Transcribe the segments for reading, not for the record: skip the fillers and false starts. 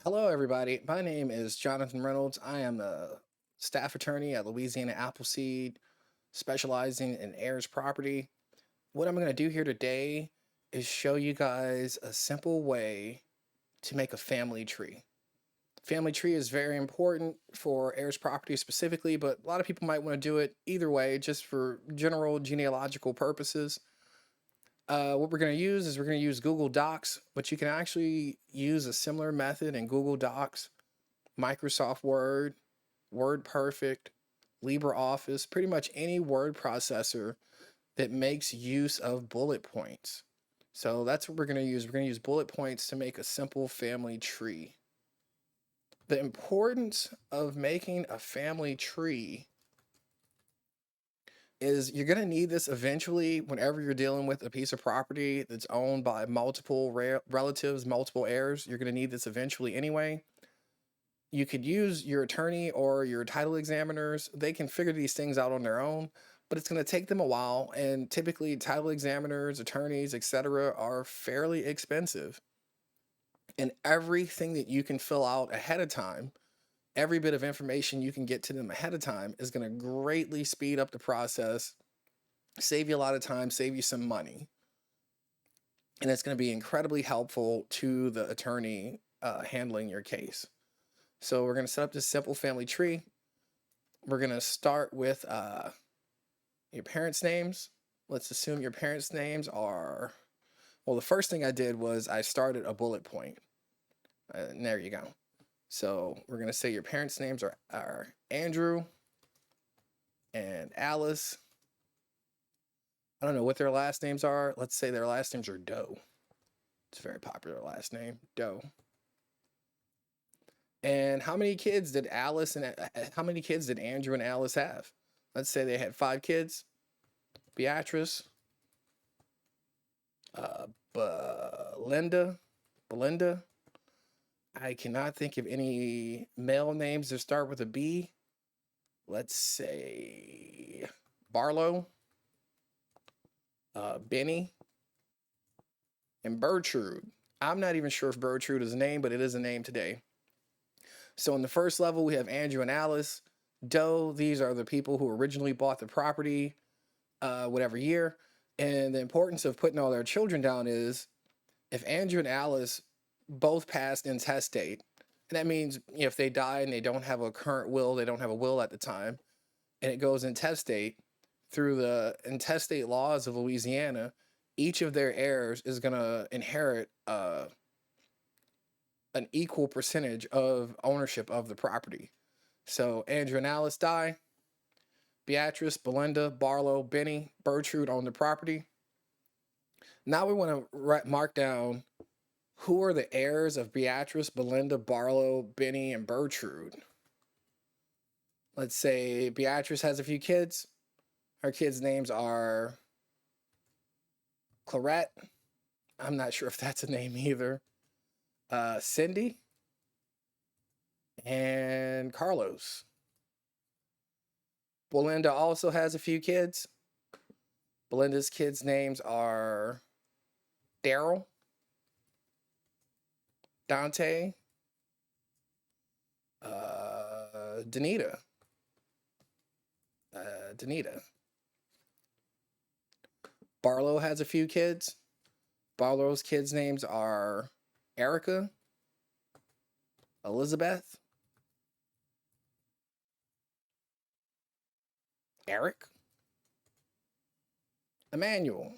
Hello, everybody. My name is Jonathan Reynolds. I am a staff attorney at Louisiana Appleseed, specializing in heirs property. What I'm going to do here today is show you guys a simple way to make a family tree. Family tree is very important for heirs property specifically, but a lot of people might want to do it either way, just for general genealogical purposes. What we're going to use is we're going to use Google Docs, but you can actually use a similar method in Google Docs, Microsoft Word, WordPerfect, LibreOffice, pretty much any word processor that makes use of bullet points. So that's what we're going to use. We're going to use bullet points to make a simple family tree. The importance of making a family tree is you're going to need this eventually whenever you're dealing with a piece of property that's owned by multiple relatives, multiple heirs. You're going to need this eventually anyway. You could use your attorney or your title examiners. They can figure these things out on their own, but it's going to take them a while. And typically, title examiners, attorneys, etc., are fairly expensive. And everything that you can fill out ahead of time, every bit of information you can get to them ahead of time, is going to greatly speed up the process, save you a lot of time, save you some money. And it's going to be incredibly helpful to the attorney handling your case. So we're going to set up this simple family tree. We're going to start with your parents' names. Let's assume your parents' names are, well, the first thing I did was I started a bullet point. And there you go. So we're going to say your parents' names are Andrew and Alice. I don't know what their last names are. Let's say their last names are Doe. It's a very popular last name, Doe. And how many kids did Andrew and Alice have? Let's say they had 5 kids. Beatrice, Belinda. I cannot think of any male names that start with a B. Let's say Barlow, Benny, and Bertrude. I'm not even sure if Bertrude is a name, but it is a name today. So in the first level, we have Andrew and Alice. Doe, these are the people who originally bought the property, whatever year. And the importance of putting all their children down is if Andrew and Alice both passed intestate, and that means if they die and they don't have a current will, they don't have a will at the time, and it goes intestate, through the intestate laws of Louisiana, each of their heirs is going to inherit an equal percentage of ownership of the property. So Andrew and Alice die. Beatrice, Belinda, Barlow, Benny, Bertrude own the property. Now we want to mark down who are the heirs of Beatrice, Belinda, Barlow, Benny, and Bertrude. Let's say Beatrice has a few kids. Her kids' names are Clarette. I'm not sure if that's a name either. Cindy and Carlos. Belinda also has a few kids. Belinda's kids' names are Daryl, Dante, Danita. Danita. Barlow has a few kids. Barlow's kids' names are Erica, Elizabeth, Eric, Emmanuel.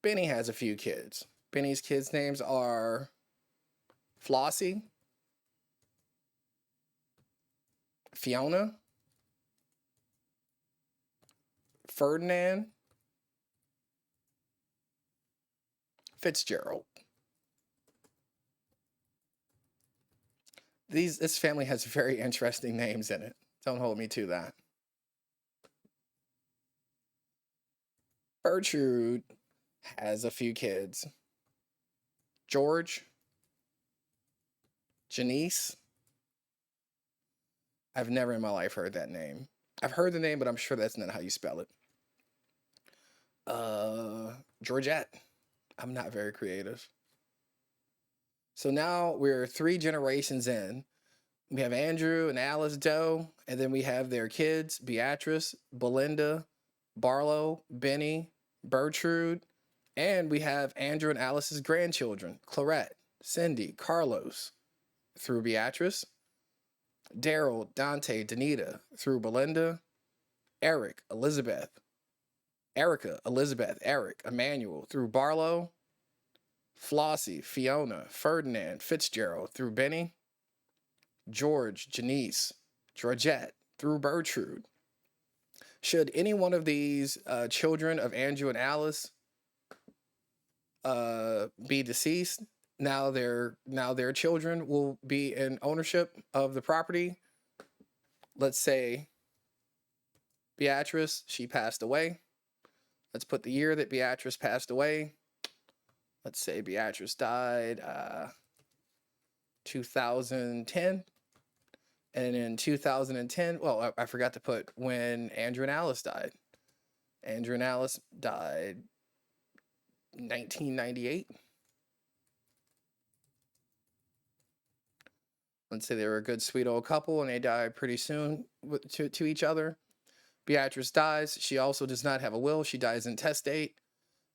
Benny has a few kids. Benny's kids' names are Flossie, Fiona, Ferdinand, Fitzgerald. This family has very interesting names in it. Don't hold me to that. Bertrude has a few kids. George, Janice. I've never in my life heard that name. I've heard the name, but I'm sure that's not how you spell it. Georgette. I'm not very creative. So now we're 3 generations in. We have Andrew and Alice Doe, and then we have their kids, Beatrice, Belinda, Barlow, Benny, Bertrude, and we have Andrew and Alice's grandchildren, Clarette, Cindy, Carlos, through Beatrice, Daryl, Dante, Danita, through Belinda, Eric, Elizabeth, Erica, Elizabeth, Eric, Emmanuel, through Barlow, Flossie, Fiona, Ferdinand, Fitzgerald, through Benny, George, Janice, Georgette, through Bertrude. Should any one of these children of Andrew and Alice be deceased, now their children will be in ownership of the property. Let's say Beatrice, she passed away. Let's put the year that Beatrice passed away. Let's say Beatrice died 2010. And in 2010, well, I forgot to put when Andrew and Alice died. Andrew and Alice died 1998. Let's say they were a good, sweet old couple and they died pretty soon to each other. Beatrice dies. She also does not have a will. She dies intestate.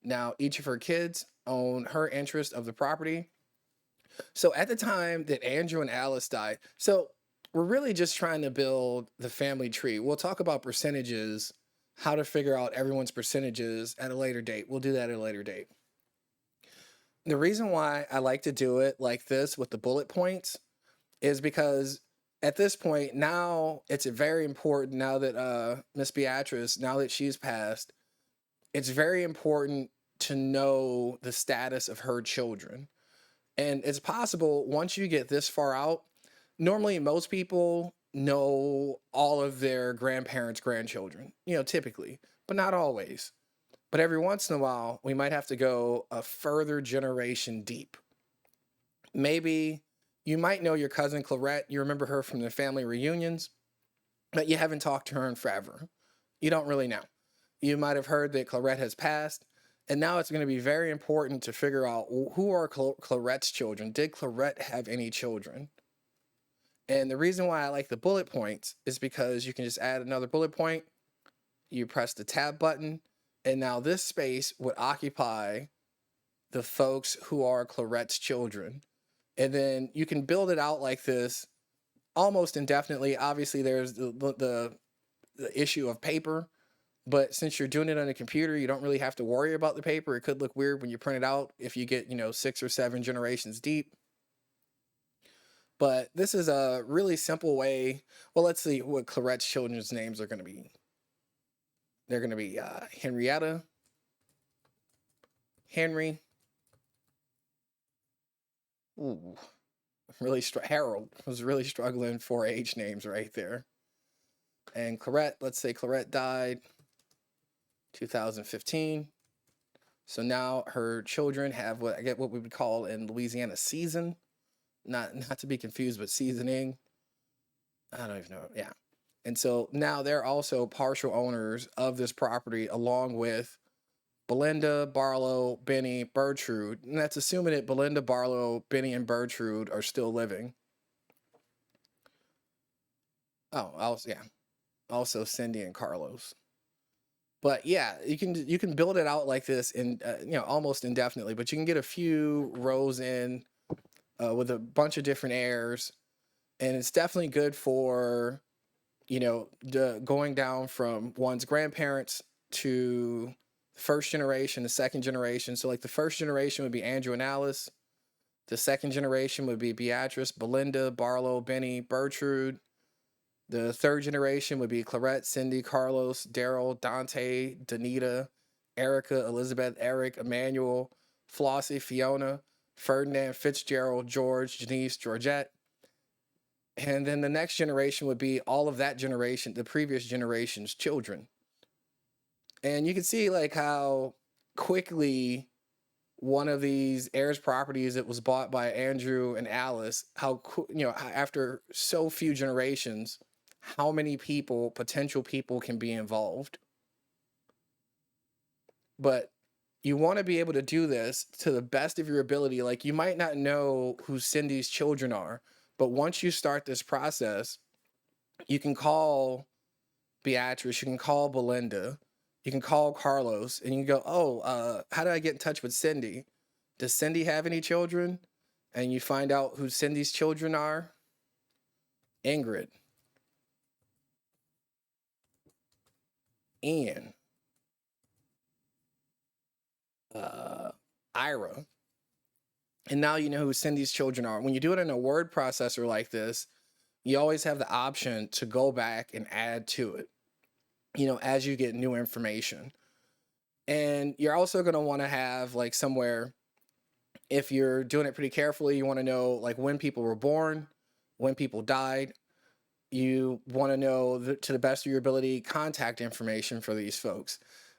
Now, each of her kids own her interest of the property. So at the time that Andrew and Alice died, so we're really just trying to build the family tree. We'll talk about percentages, how to figure out everyone's percentages at a later date. We'll do that at a later date. The reason why I like to do it like this with the bullet points is because at this point now it's very important, now that Miss Beatrice, now that she's passed, it's very important to know the status of her children. And it's possible once you get this far out, normally most people know all of their grandparents' grandchildren, typically, but not always. But every once in a while, we might have to go a further generation deep. Maybe you might know your cousin Clarette. You remember her from the family reunions, but you haven't talked to her in forever. You don't really know. You might have heard that Clarette has passed, and now it's going to be very important to figure out who are Clarette's children. Did Clarette have any children? And the reason why I like the bullet points is because you can just add another bullet point. You press the tab button, and now this space would occupy the folks who are Clarette's children. And then you can build it out like this almost indefinitely. Obviously, there's the issue of paper, but since you're doing it on a computer, you don't really have to worry about the paper. It could look weird when you print it out if you get, 6 or 7 generations deep. But this is a really simple way. Well, let's see what Clarette's children's names are going to be. They're going to be Henrietta, Henry. Ooh, Harold was really struggling for age names right there. And Clarette, let's say Clarette died 2015. So now her children have what we would call in Louisiana season. Not to be confused, but seasoning. I don't even know. Yeah. And so now they're also partial owners of this property along with Belinda, Barlow, Benny, Bertrude. And that's assuming that Belinda, Barlow, Benny, and Bertrude are still living. Oh, also Cindy and Carlos. But yeah, you can build it out like this in almost indefinitely, but you can get a few rows in with a bunch of different heirs, and it's definitely good for going down from one's grandparents to the first generation, the second generation. So like the first generation would be Andrew and Alice, the second generation would be Beatrice, Belinda, Barlow, Benny, Bertrude. The third generation would be Clarette, Cindy, Carlos, Daryl, Dante, Danita, Erica, Elizabeth, Eric, Emmanuel, Flossie, Fiona, Ferdinand, Fitzgerald, George, Janice, Georgette. And then the next generation would be all of that generation, the previous generation's children. And you can see like how quickly one of these heirs properties that was bought by Andrew and Alice, after so few generations, how many potential people can be involved. But You want to be able to do this to the best of your ability. Like, you might not know who Cindy's children are, but once you start this process, you can call Beatrice, you can call Belinda, you can call Carlos, and you can go, oh, how do I get in touch with Cindy? Does Cindy have any children? And you find out who Cindy's children are. Ingrid, Ian, Ira. And now you know who Cindy's children are. When you do it in a word processor like this, you always have the option to go back and add to it, as you get new information. And you're also going to want to have like somewhere, if you're doing it pretty carefully, you want to know like when people were born, when people died. You want to know, to the best of your ability, contact information for these folks.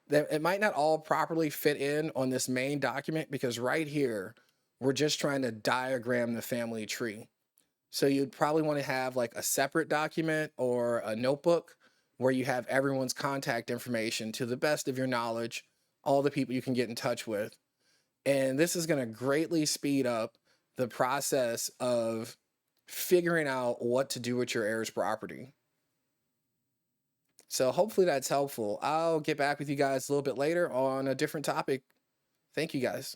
It might not all properly fit in on this main document, because right here, we're just trying to diagram the family tree. So you'd probably want to have like a separate document or a notebook where you have everyone's contact information to the best of your knowledge, all the people you can get in touch with. And this is going to greatly speed up the process of figuring out what to do with your heirs property. So hopefully that's helpful. I'll get back with you guys a little bit later on a different topic. Thank you guys.